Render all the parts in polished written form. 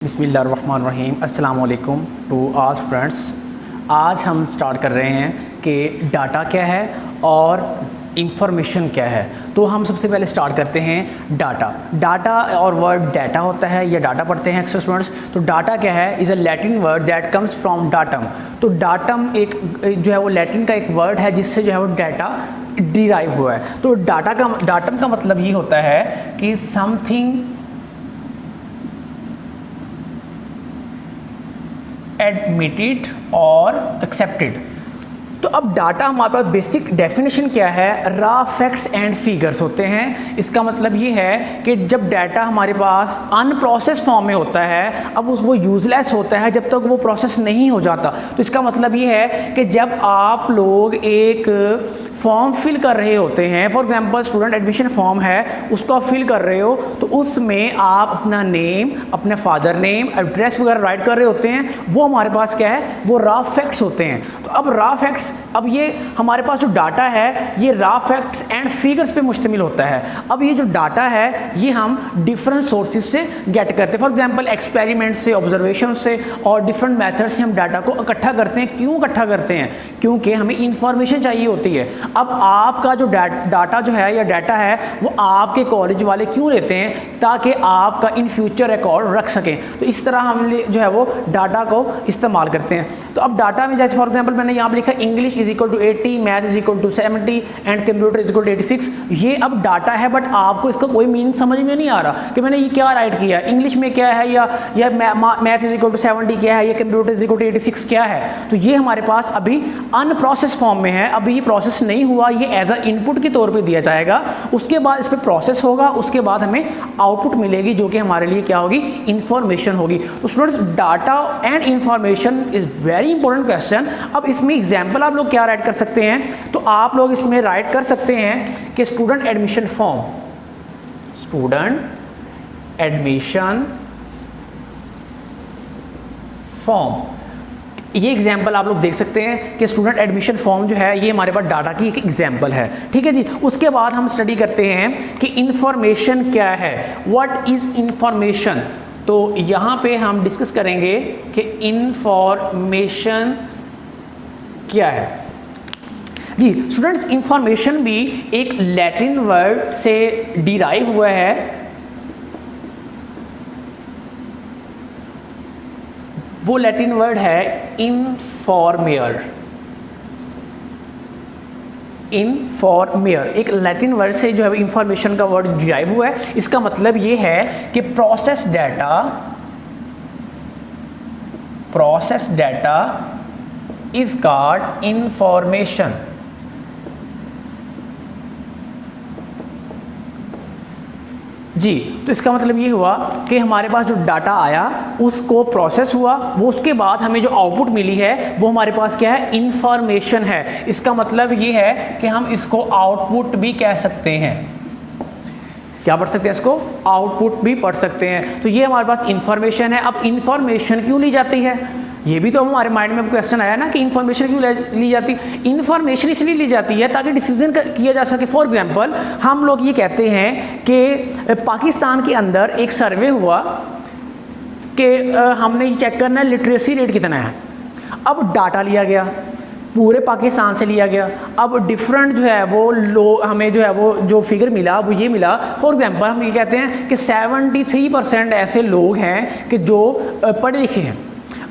बिस्मिल्लाहिर्रहमानिर्रहीम अस्सलाम वालेकुम टू आल स्टूडेंट्स। आज हम स्टार्ट कर रहे हैं कि डाटा क्या है और इंफॉर्मेशन क्या है। तो हम सबसे पहले स्टार्ट करते हैं डाटा और वर्ड डाटा होता है या डाटा पढ़ते हैं अक्सर स्टूडेंट्स। तो डाटा क्या है, is a Latin word that comes from datum. तो डाटम एक जो है वो लैटिन का एक वर्ड है जिससे जो है वो डाटा डिराइव हुआ है। तो डाटम का मतलब ये होता है कि समथिंग एडमिटेड और एक्सेप्टेड। तो अब डाटा हमारे पास बेसिक डेफिनेशन क्या है, रॉ फैक्ट्स एंड फिगर्स होते हैं। इसका मतलब ये है कि जब डाटा हमारे पास अनप्रोसेस फॉर्म में होता है, अब वो यूजलेस होता है जब तक वो प्रोसेस नहीं हो जाता। तो इसका मतलब ये है कि जब आप लोग एक फॉर्म फिल कर रहे होते हैं, for example student admission form है, उसको आप फिल कर रहे हो, तो उसमें आप अपना नेम, अपने फादर नेम, एड्रेस वगैरह राइट कर रहे होते हैं। वो हमारे पास क्या है, वो रॉ फैक्ट्स होते हैं। तो अब रॉ फैक्ट्स, अब ये हमारे पास जो डाटा है ये रॉ फैक्ट्स एंड फिगर्स पे मुश्तमिल होता है। अब ये जो डाटा है ये हम डिफरेंट सोर्सेज से गेट करते हैं, फॉर एग्जांपल एक्सपेरिमेंट से, ऑब्जर्वेशन से और डिफरेंट मेथड से हम डाटा को इकट्ठा करते हैं। क्यों इकट्ठा करते हैं? क्योंकि हमें इंफॉर्मेशन चाहिए होती है। अब आपका जो डाटा जो है या डाटा है वो आपके कॉलेज वाले क्यों लेते हैं, ताकि आपका इन फ्यूचर रिकॉर्ड रख सकें। तो इस तरह हम जो है वो डाटा को इस्तेमाल करते हैं। तो अब डाटा में जैसे फॉर एग्जांपल मैंने यहाँ पर लिखा English is equal to 80, math is equal to 70 and computer is equal to 86। ये अब डाटा है, बट आपको इसका कोई मीनिंग समझ में नहीं आ रहा कि मैंने ये क्या राइट किया, इंग्लिश में क्या है, या मैथ इज इक्वल टू 70 क्या है, या कंप्यूटर इज इक्वल टू 86 क्या है। तो ये हमारे पास अभी अनप्रोसेस फॉर्म में है, अभी ये प्रोसेस नहीं हुआ, ये एज अ इनपुट के तौर पे दिया जाएगा। उसके बाद इस पर प्रोसेस होगा, उसके बाद हमें आउटपुट मिलेगी जो कि हमारे लिए क्या होगी, इंफॉर्मेशन होगी। तो students, data and information is very important question. अब इसमें एग्जाम्पल आप लोग क्या राइट कर सकते हैं, तो आप लोग इसमें राइट कर सकते हैं कि student admission form, student admission form, ये एग्जाम्पल आप लोग देख सकते हैं कि स्टूडेंट एडमिशन फॉर्म जो है ये हमारे पास डाटा की एक एग्जाम्पल है। ठीक है जी। उसके बाद हम स्टडी करते हैं कि इंफॉर्मेशन क्या है, व्हाट इज इंफॉर्मेशन। तो यहाँ पे हम डिस्कस करेंगे कि इंफॉर्मेशन क्या है जी। स्टूडेंट्स, इंफॉर्मेशन भी एक लैटिन वर्ड से डिराइव हुआ है। वो लैटिन वर्ड है इनफॉर्मेयर। इनफॉर्मेयर एक लैटिन वर्ड से जो है इंफॉर्मेशन का वर्ड डिराइव हुआ है। इसका मतलब ये है कि process data is called information. जी, तो इसका मतलब ये हुआ कि हमारे पास जो डाटा आया उसको प्रोसेस हुआ, वो उसके बाद हमें जो आउटपुट मिली है वो हमारे पास क्या है, इंफॉर्मेशन है। इसका मतलब ये है कि हम इसको आउटपुट भी कह सकते हैं। क्या पढ़ सकते हैं इसको, आउटपुट भी पढ़ सकते हैं। तो ये हमारे पास इंफॉर्मेशन है। अब इंफॉर्मेशन क्यों ली जाती है, ये भी तो हमारे माइंड में क्वेश्चन आया ना कि इन्फॉर्मेशन क्यों ली जाती है। इन्फॉर्मेशन इसलिए ली जाती है ताकि डिसीजन किया जा सके। फॉर एग्जांपल हम लोग ये कहते हैं कि पाकिस्तान के अंदर एक सर्वे हुआ कि हमने ये चेक करना है लिटरेसी रेट कितना है। अब डाटा लिया गया, पूरे पाकिस्तान से लिया गया। अब डिफरेंट जो है वो हमें जो है वो जो फिगर मिला वो ये मिला। फॉर एग्जांपल हम ये कहते हैं कि 73% ऐसे लोग हैं कि जो पढ़े लिखे हैं।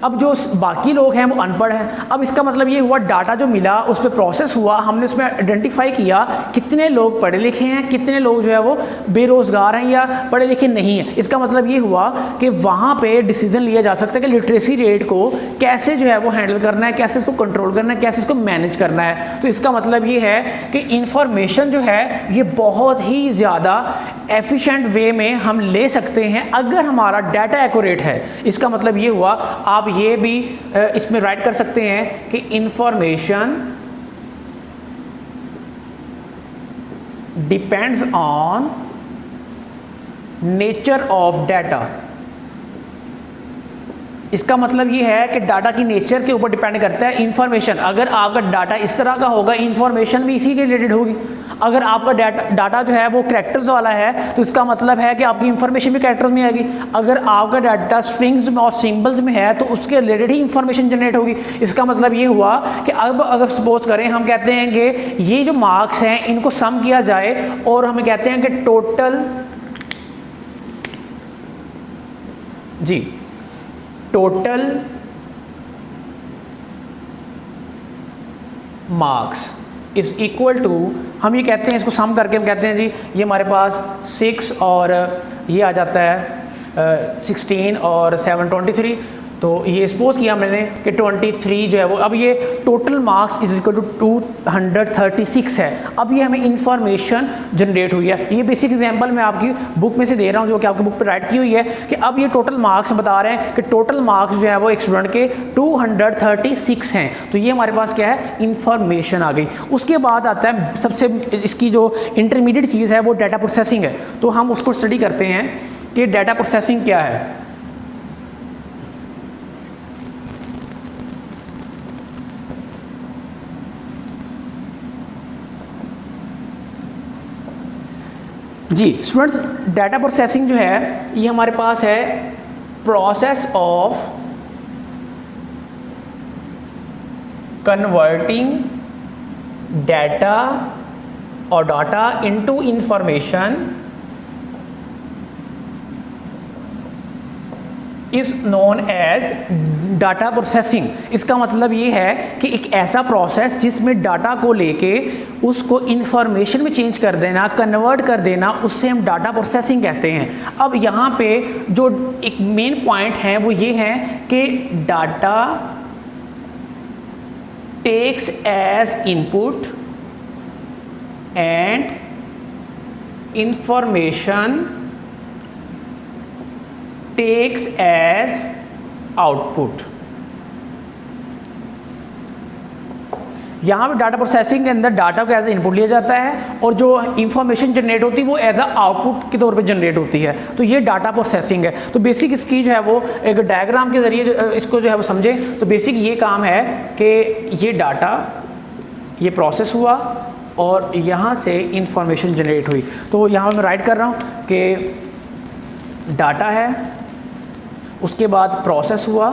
अब जो बाकी लोग हैं वो अनपढ़ हैं। अब इसका मतलब ये हुआ डाटा जो मिला उस पर प्रोसेस हुआ, हमने उसमें आइडेंटिफाई किया कितने लोग पढ़े लिखे हैं, कितने लोग जो है वो बेरोज़गार हैं या पढ़े लिखे नहीं हैं। इसका मतलब ये हुआ कि वहाँ पे डिसीजन लिया जा सकता है कि लिटरेसी रेट को कैसे जो है वो हैंडल करना है, कैसे इसको कंट्रोल करना है, कैसे इसको मैनेज करना है। तो इसका मतलब ये है कि इंफॉर्मेशन जो है ये बहुत ही ज़्यादा एफिशिएंट वे में हम ले सकते हैं अगर हमारा डाटा एक्यूरेट है। इसका मतलब ये हुआ, आप ये भी इसमें राइट कर सकते हैं कि information depends on nature of data. इसका मतलब ये है कि डाटा की नेचर के ऊपर डिपेंड करता है इंफॉर्मेशन। अगर आपका डाटा इस तरह का होगा, इंफॉर्मेशन भी इसी के रिलेटेड होगी। अगर आपका डाटा जो है वो कैरेक्टर्स वाला है तो इसका मतलब है कि आपकी इंफॉर्मेशन भी कैरेक्टर्स में आएगी। अगर आपका डाटा स्ट्रिंग्स में और सिंबल्स में है तो उसके रिलेटेड ही इंफॉर्मेशन जनरेट होगी। इसका मतलब ये हुआ कि अब अगर सपोज करें हम कहते हैं कि ये जो मार्क्स हैं इनको सम किया जाए और हमें कहते हैं कि total marks is equal to, हम ये कहते हैं इसको सम करके हम कहते हैं जी ये हमारे पास 6 और ये आ जाता है 16 और 7 23। तो ये सपोज किया मैंने कि 23 जो है वो, अब ये total marks is equal to 236 है। अब ये हमें इंफॉर्मेशन जनरेट हुई है। ये बेसिक एग्जांपल मैं आपकी बुक में से दे रहा हूँ जो कि आपकी बुक पे राइट की हुई है कि अब ये टोटल मार्क्स बता रहे हैं कि टोटल मार्क्स जो है वो एक स्टूडेंट के 236 हैं। तो ये हमारे पास क्या है, इंफॉर्मेशन आ गई। उसके बाद आता है सबसे इसकी जो इंटरमीडिएट चीज़ है वो डाटा प्रोसेसिंग है। तो हम उसको स्टडी करते हैं कि डाटा प्रोसेसिंग क्या है। जी स्टूडेंट्स, डाटा प्रोसेसिंग जो है ये हमारे पास है प्रोसेस ऑफ कन्वर्टिंग डाटा और data into information is known as data processing. इसका मतलब ये है कि एक ऐसा प्रोसेस जिसमें डाटा को लेके उसको इंफॉर्मेशन में चेंज कर देना, कन्वर्ट कर देना, उससे हम डाटा प्रोसेसिंग कहते हैं। अब यहाँ पे जो एक मेन पॉइंट है वो ये है कि data takes as input and information takes as output. यहाँ पे डाटा प्रोसेसिंग के अंदर डाटा को एज इनपुट लिया जाता है और जो इंफॉर्मेशन जनरेट होती है वो एज अ आउटपुट के तौर पे जनरेट होती है। तो ये डाटा प्रोसेसिंग है। तो बेसिक इसकी जो है वो एक डायग्राम के जरिए इसको जो है वो समझे तो बेसिक ये काम है कि ये डाटा ये प्रोसेस हुआ और यहाँ से इंफॉर्मेशन जनरेट हुई। तो यहाँ मैं राइट कर रहा हूँ कि डाटा है, उसके बाद प्रोसेस हुआ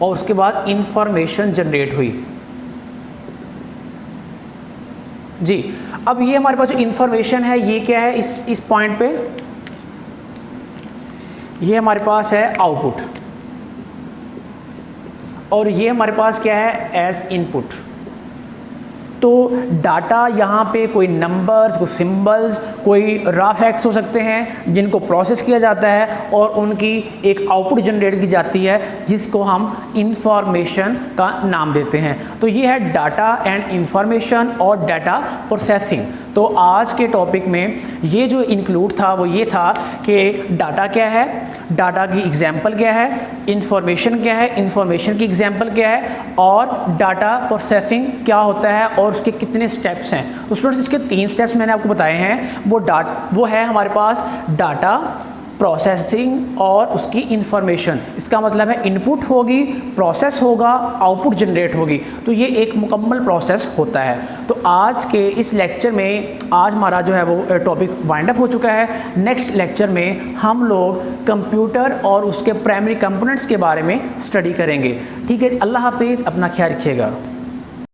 और उसके बाद इंफॉर्मेशन जनरेट हुई। जी अब ये हमारे पास जो इंफॉर्मेशन है ये क्या है, इस पॉइंट पे ये हमारे पास है आउटपुट और ये हमारे पास क्या है एज इनपुट। तो डाटा यहाँ पे कोई नंबर्स, कोई सिंबल्स, कोई रॉ फैक्ट्स हो सकते हैं जिनको प्रोसेस किया जाता है और उनकी एक आउटपुट जनरेट की जाती है जिसको हम इंफॉर्मेशन का नाम देते हैं। तो ये है डाटा एंड इंफॉर्मेशन और डाटा प्रोसेसिंग। तो आज के टॉपिक में ये जो इंक्लूड था वो ये था कि डाटा क्या है, डाटा की एग्जाम्पल क्या है, इंफॉर्मेशन क्या है, इंफॉर्मेशन की एग्जाम्पल क्या है और डाटा प्रोसेसिंग क्या होता है और उसके कितने स्टेप्स हैं। तो स्टूडेंट्स इसके 3 स्टेप्स मैंने आपको बताए हैं। वो है हमारे पास डाटा प्रोसेसिंग और उसकी इंफॉर्मेशन। इसका मतलब है इनपुट होगी, प्रोसेस होगा, आउटपुट जनरेट होगी। तो ये एक मुकम्मल प्रोसेस होता है। तो आज के इस लेक्चर में आज हमारा जो है वो टॉपिक वाइंड अप हो चुका है। नेक्स्ट लेक्चर में हम लोग कंप्यूटर और उसके प्राइमरी कंपोनेंट्स के बारे में स्टडी करेंगे। ठीक है, अल्लाह हाफिज़, अपना ख्याल रखिएगा।